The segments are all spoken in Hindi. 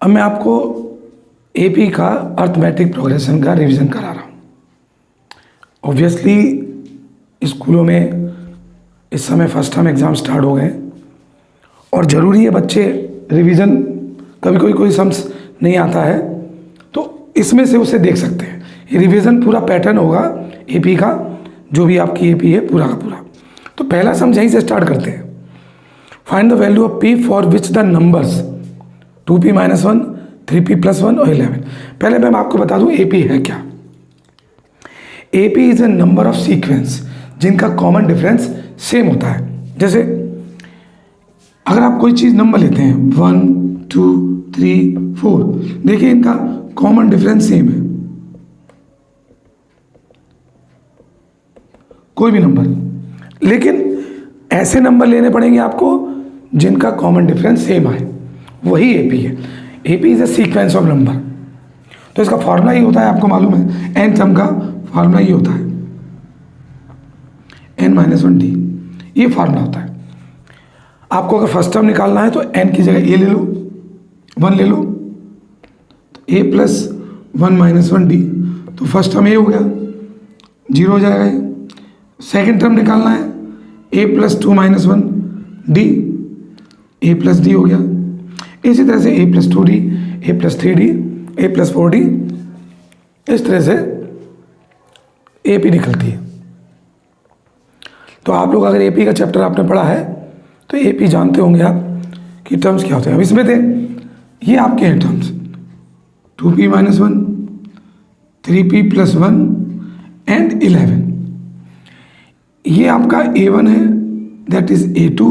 अब मैं आपको एपी का अर्थमेटिक प्रोग्रेशन का रिवीजन करा रहा हूँ। ऑब्वियसली स्कूलों में इस समय फर्स्ट टर्म एग्ज़ाम स्टार्ट हो गए और ज़रूरी है बच्चे रिवीजन, कभी कोई सम्स नहीं आता है तो इसमें से उसे देख सकते हैं। ये रिवीजन पूरा पैटर्न होगा एपी का, जो भी आपकी एपी है पूरा का पूरा। तो पहला सम यहीं से स्टार्ट करते हैं। Find the value of P for which the numbers 2p - 1, 3p + 1 और 11। पहले मैं आपको बता दूं एपी है क्या। AP is a number of sequence जिनका कॉमन डिफरेंस सेम होता है। जैसे अगर आप कोई चीज़ नंबर लेते हैं 1, 2, 3, 4, देखिए इनका कॉमन डिफरेंस सेम है, कोई भी नंबर। लेकिन ऐसे नंबर लेने पड़ेंगे आपको जिनका कॉमन डिफरेंस सेम आए, वही एपी है। AP is a sequence of number. तो इसका फॉर्मूला ही होता है, आपको मालूम है, एन टर्म का फॉर्मूला ही होता है n - 1d, ये फार्मूला होता है। आपको अगर फर्स्ट टर्म निकालना है तो n की जगह a ले लो, 1 ले लो, तो a + 1 - 1d, तो फर्स्ट टर्म a हो गया, 0 हो जाएगा ये। सेकेंड टर्म निकालना है a + 2 - 1d, a + d हो गया। इसी तरह से a + 2d, a + 3d, a + 4d, इस तरह से एपी निकलती है। तो आप लोग अगर एपी का चैप्टर आपने पढ़ा है तो एपी जानते होंगे आप कि टर्म्स क्या होते हैं। अब इसमें थे ये आपके हैं टर्म्स 2p - 1, 3p + 1 एंड 11। ये आपका a1 है, दैट इज a2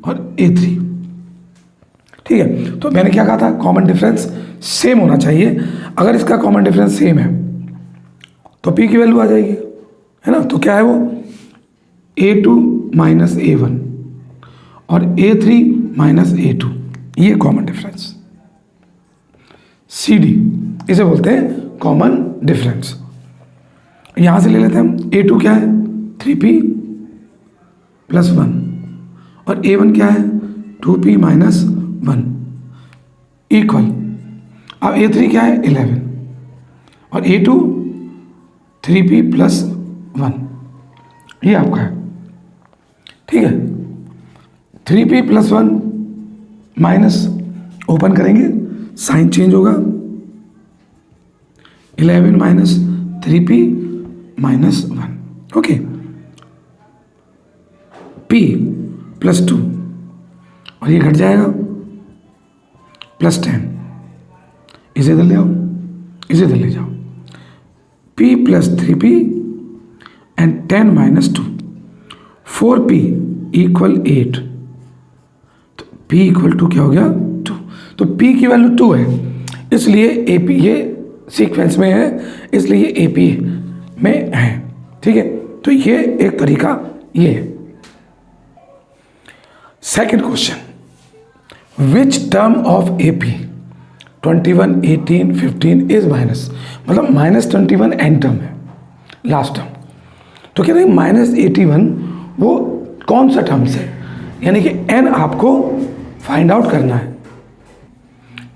और a3। ठीक है, तो मैंने क्या कहा था, कॉमन डिफरेंस सेम होना चाहिए। अगर इसका कॉमन डिफरेंस सेम है तो p की वैल्यू आ जाएगी, है ना। तो क्या है वो, a2 - a1 और a3 - a2, ये कॉमन डिफरेंस। CD इसे बोलते हैं कॉमन डिफरेंस। यहां से ले लेते हैं हम, a2 क्या है, 3p + 1 और a1 क्या है, 2p - 1 इक्वल। अब a3 क्या है, 11 और a2 3p + 1, ये आपका है। ठीक है, 3p + 1 माइनस, ओपन करेंगे साइन चेंज होगा, 11 - 3p - 1, ओके। p + 2 और ये घट जाएगा +10, इसे इधर ले आओ, इसे इधर ले जाओ, p + 3p एंड 10 - 2, 4p = 8। तो p = क्या हो गया, 2। तो p की वैल्यू 2 है, इसलिए AP ये सीक्वेंस में है, इसलिए AP में है। ठीक है, तो ये एक तरीका ये है। Second question, which term of AP 21, 18, 15 is minus, मतलब -21 एन टर्म है, लास्ट टर्म। तो कहते हैं -81 वो कौन सा टर्म्स है, यानी कि n आपको फाइंड आउट करना है,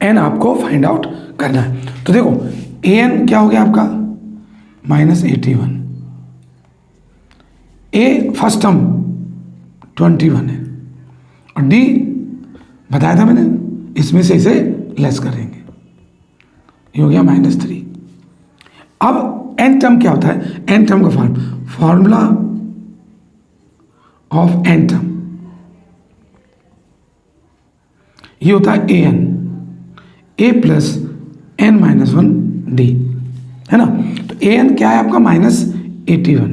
n आपको फाइंड आउट करना है। तो देखो an क्या हो गया आपका, -81, a फर्स्ट टर्म 21 है और d बताया था मैंने, इसमें से इसे लेस करेंगे, ये हो गया -3। अब n टर्म क्या होता है, n टर्म का फॉर्मूला ऑफ n टर्म ये होता है an, a + n - 1d, है ना। तो an क्या है आपका, -81,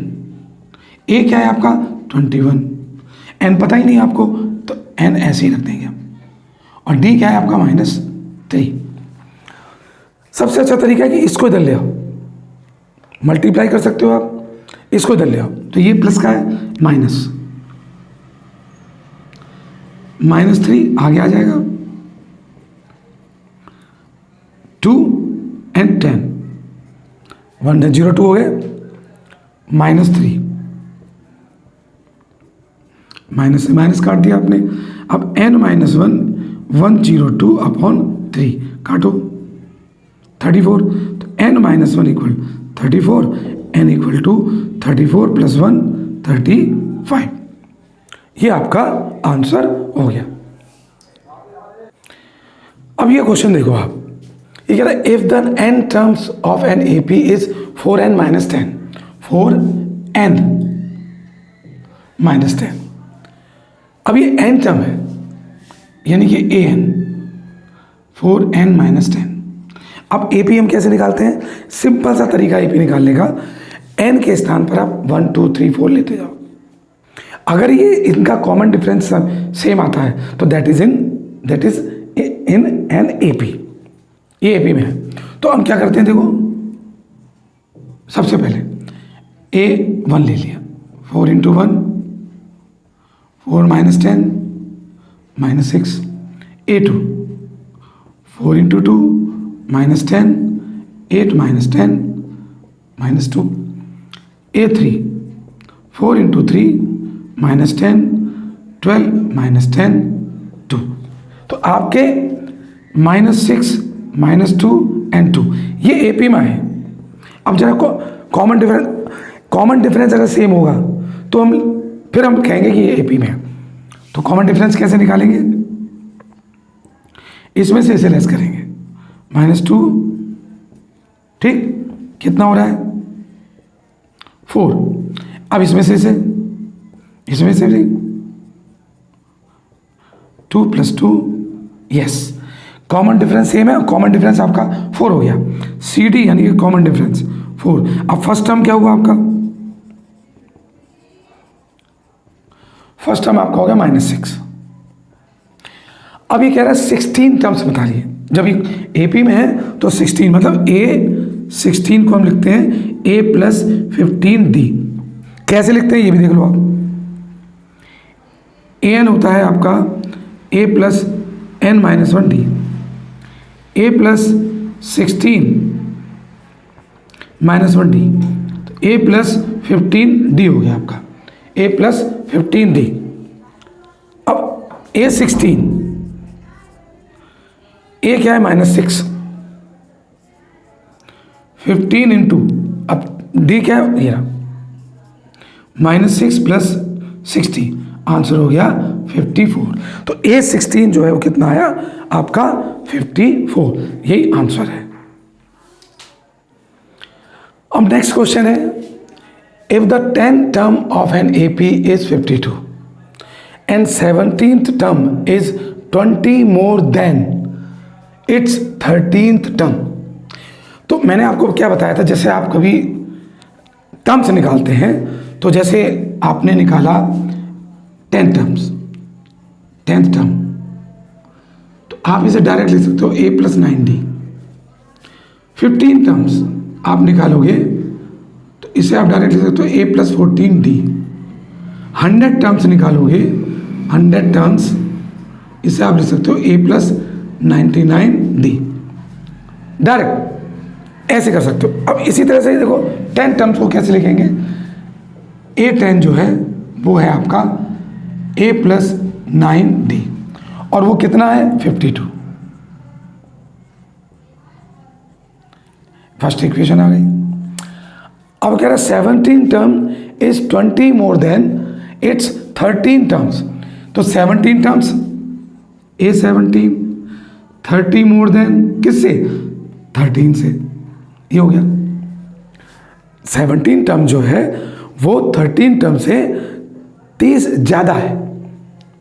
a क्या है आपका 21, n पता ही नहीं आपको तो n ऐसे ही रख देंगे हम, और d क्या है आपका -3। सबसे अच्छा तरीका है कि इसको इधर ले आओ, मल्टीप्लाई कर सकते हो आप, इसको इधर ले आओ, तो ये प्लस का है -3 आगे आ जाएगा, 2 एंड 10, 1 0 2 हो गए, -3, माइनस से माइनस काट दिया आपने। अब n - 1 102/3 काटो 34, तो n minus 1 equal 34, n equal to 34 plus 1 35। ये आपका आंसर हो गया। अब ये क्वेश्चन देखो आप, ये कह रहा है if the n terms of an AP is 4n minus 10, 4n minus 10। अब ये n टर्म है यानी कि an, 4n माइनस 10। अब AP हम कैसे निकालते हैं? सिंपल सा तरीका AP निकालने का, n के स्थान पर आप 1 2 3 4 लेते जाओ। अगर ये इनका कॉमन डिफरेंस सेम आता है तो that is in an AP, ये AP में है। तो हम क्या करते हैं, देखो सबसे पहले A1 ले लिया, 4 into 1 4 minus 10 minus 6, A2 4 into 2 minus 10 8 minus 10 minus 2, A3 4 into 3 minus 10 12 minus 10 2। तो आपके -6 -2 एंड 2 ये AP में है। अब जरा कॉमन डिफरेंस अगर सेम होगा तो फिर हम कहेंगे कि ये AP में है। तो कॉमन डिफरेंस कैसे निकालेंगे? इसमें से इसे लेस करेंगे, -2, ठीक, कितना हो रहा है 4। अब इसमें से भी 2 + 2, यस, कॉमन डिफरेंस सेम है, कॉमन डिफरेंस आपका 4 हो गया। CD यानी कि कॉमन डिफरेंस 4। अब फर्स्ट टर्म क्या हुआ आपका? फर्स्ट टर्म आपका हो गया -6। अब ये कह रहा है 16 टर्म्स बता रही है। जब ये AP में है तो 16 मतलब A16 को हम लिखते हैं A + 15D। कैसे लिखते हैं ये भी देख लो आप। AN होता है आपका A + n-1D, A + 16 -1D, तो A + 15D हो गया आपका, A + 15D। अब A16, A क्या है -6, 15 इंटू, अब D क्या है, ये -6 + 60, आंसर हो गया 54। तो A16 जो है वो कितना आया आपका 54, यही आंसर है। अब नेक्स्ट क्वेश्चन है, if the 10th term of an AP is 52 and 17th term is 20 more than its 13th term. तो मैंने आपको क्या बताया था, जैसे आप कभी टर्म्स निकालते हैं तो जैसे आपने निकाला 10 टर्म्स, 10th टर्म, तो आप इसे डायरेक्ट लिख सकते हो A + 9D। 15 टर्म्स आप निकालोगे तो इसे आप डायरेक्ट लिख सकते हो A + 14D। 100 टर्म्स निकालोगे, 100 टर्म्स, इसे आप लिख सकते हो A + 99D। डायरेक्ट ऐसे कर सकते हो। अब इसी तरह से देखो 10 टर्म्स को कैसे लिखेंगे, A10 जो है वो है आपका A + 9D और वो कितना है 52। फर्स्ट इक्वेशन आ गई। अब कह रहा है 17 term is 20 more than it's 13 terms. तो 17 टर्म्स A17, 30 मोर देन किससे, 13 से, ये हो गया। 17 टर्म जो है वो 13 टर्म से 30 ज़्यादा है,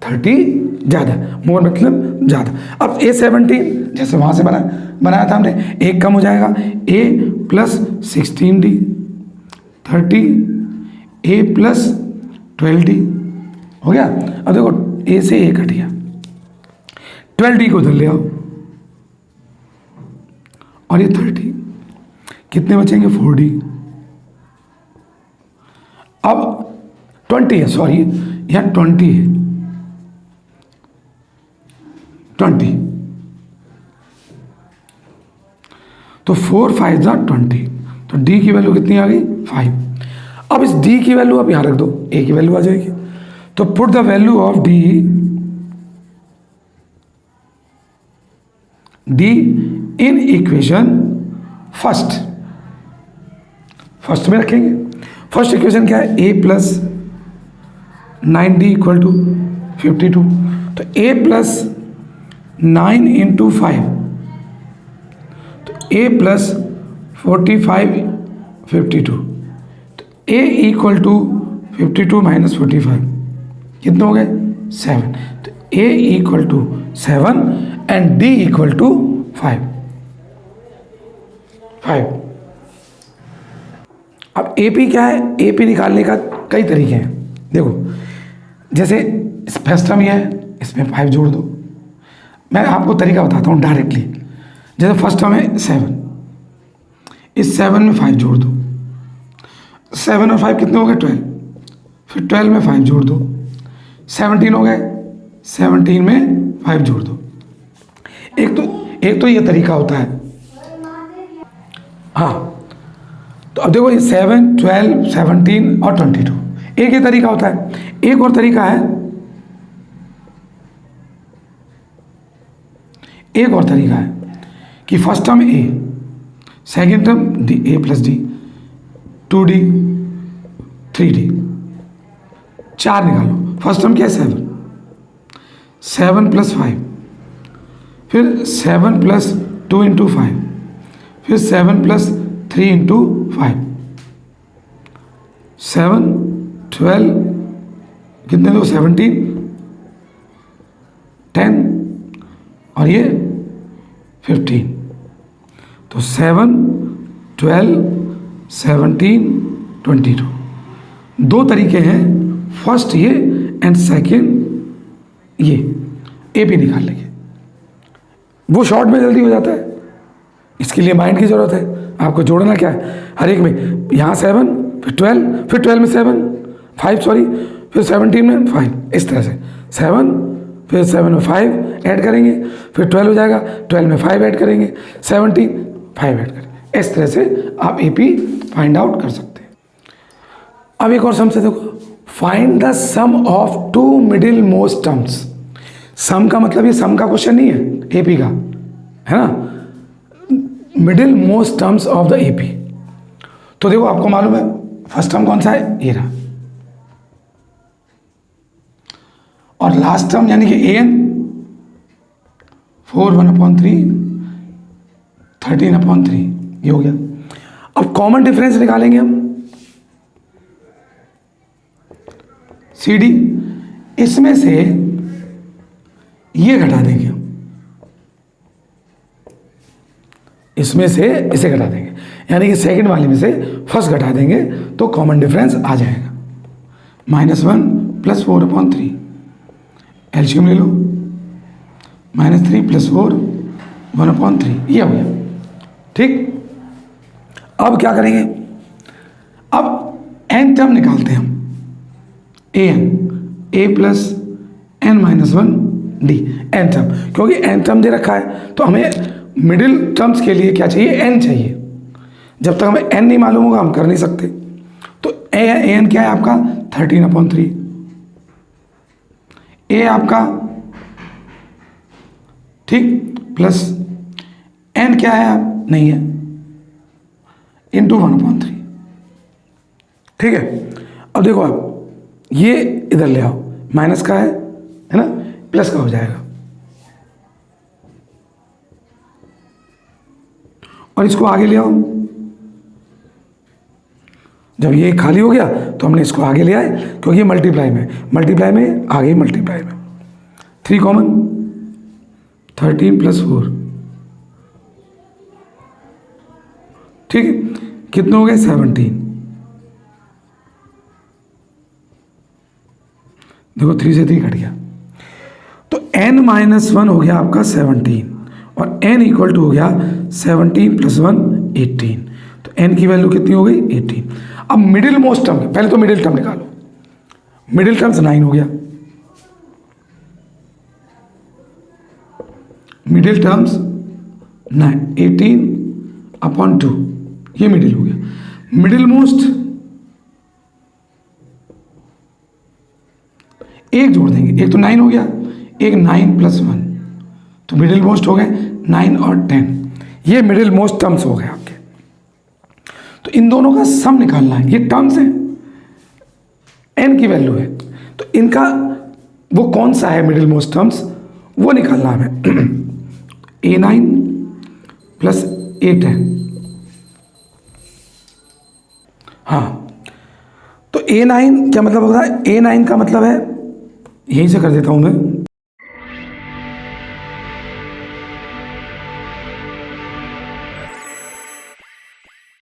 30 ज़्यादा, मोर मतलब ज़्यादा। अब A17 जैसे वहाँ से बनाया था हमने, एक कम हो जाएगा, A + 16D, 30 A + 12D हो गया। अब देखो A से A कट गया, 12D को उधर ले आओ और ये 30, कितने बचेंगे 4D। अब 20 है, सॉरी यहाँ 20 है, 20, तो 4 5 20, तो D की वैल्यू कितनी आ गई 5। अब इस D की वैल्यू आप यहाँ रख दो, A की वैल्यू आ जाएगी। तो put the value of D in equation first में रखेंगे। फर्स्ट इक्वेशन क्या है, a plus 9d equal to 52। तो a प्लस 9 इंटू 5, तो a प्लस 45 52, तो a इक्वल टू 52 माइनस 45 कितने हो गए 7। तो a equal to 7 and d equal to 5। अब AP क्या है, AP निकालने का कई तरीके हैं। देखो जैसे फर्स्ट टर्म ये है, इसमें 5 जोड़ दो। मैं आपको तरीका बताता हूँ डायरेक्टली। जैसे फर्स्ट टर्म है 7, इस 7 में 5 जोड़ दो। 7 और 5 कितने हो गए 12, फिर 12 में 5 जोड़ दो, 17 हो गए, 17 में 5 जोड़ दो। एक तो ये तरीका होता है। हाँ, तो अब देखो ये 7, 12, 17 और 22 एक ही तरीका होता है। एक और तरीका है कि first term a, second term d, a plus d, 2d, 3d, 4 निकालो। फर्स्ट टर्म क्या है 7 प्लस 5, फिर 7 प्लस 2 इंटू 5, फिर 7 प्लस 3 इंटू 5, 7, 12 कितने दो 17, 10 और ये 15। तो 7, 12, 17, 22 दो तरीके हैं। फर्स्ट ये एंड सेकेंड ये AP निकाल लेंगे, वो शॉर्ट में जल्दी हो जाता है। इसके लिए माइंड की ज़रूरत है। आपको जोड़ना क्या है, हर एक में यहाँ 7, फिर 12, फिर 12 में 5 फिर 17 में 5, इस तरह से 7, फिर 7 में 5 ऐड करेंगे, फिर 12 हो जाएगा, 12 में 5 ऐड करेंगे, 17 5 ऐड करेंगे। इस तरह से आप AP फाइंड आउट कर सकते हैं। अब एक और सम से देखो, find the sum of 2 middle most terms. Sum का मतलब ये सम का क्वेश्चन नहीं है AP का, है ना, middle most terms of the AP। तो देखो आपको मालूम है फर्स्ट टर्म कौन सा है, ये रहा, और लास्ट टर्म यानी कि an 4 1/3 13/3 ये हो गया। अब कॉमन डिफरेंस निकालेंगे हम CD, इसमें से ये घटा देंगे हम, इसमें से इसे घटा देंगे, यानी कि सेकंड वाले में से फर्स्ट घटा देंगे तो कॉमन डिफरेंस आ जाएगा -1 + 4/3। एलसीएम ले लो, -3 + 4 1/3 ये हो गया। ठीक, अब क्या करेंगे, अब n टर्म निकालते हैं हम, a plus n - 1d n term, क्योंकि n टर्म दे रखा है तो हमें मिडिल टर्म्स के लिए क्या चाहिए, n चाहिए। जब तक हमें n नहीं मालूम होगा हम कर नहीं सकते। तो an क्या है आपका 13/3, a आपका, ठीक, प्लस n क्या है आप नहीं है, इंटू 1/3। ठीक है, अब देखो आप ये इधर ले आओ, माइनस का है ना, प्लस का हो जाएगा, और इसको आगे ले आओ। जब ये खाली हो गया तो हमने इसको आगे ले आए, क्योंकि ये मल्टीप्लाई में आगे मल्टीप्लाई में 3 कॉमन, 13 + 4, ठीक है, कितने हो गए 17। देखो 3 से 3 कट गया, तो n - 1 हो गया आपका 17, और n इक्वल टू हो गया 17 + 1 18। तो n की वैल्यू कितनी हो गई 18। अब मिडिल मोस्ट टर्म, पहले तो मिडिल टर्म निकालो, मिडिल टर्म्स 9 हो गया, मिडिल टर्म्स 9, 18/2 ये मिडिल हो गया। मिडिल मोस्ट एक जोड़ देंगे, एक तो 9 हो गया, एक 9 + 1, तो मिडिल मोस्ट हो गए 9 और 10। ये मिडिल मोस्ट टर्म्स हो गए आपके। तो इन दोनों का सम निकालना है, ये टर्म्स हैं, n की वैल्यू है, तो इनका वो कौन सा है मिडिल मोस्ट टर्म्स, वो निकालना है हमें। A9 प्लस A10, हाँ, तो A9 क्या मतलब होता है, A9 का मतलब है, यहीं से कर देता हूं मैं,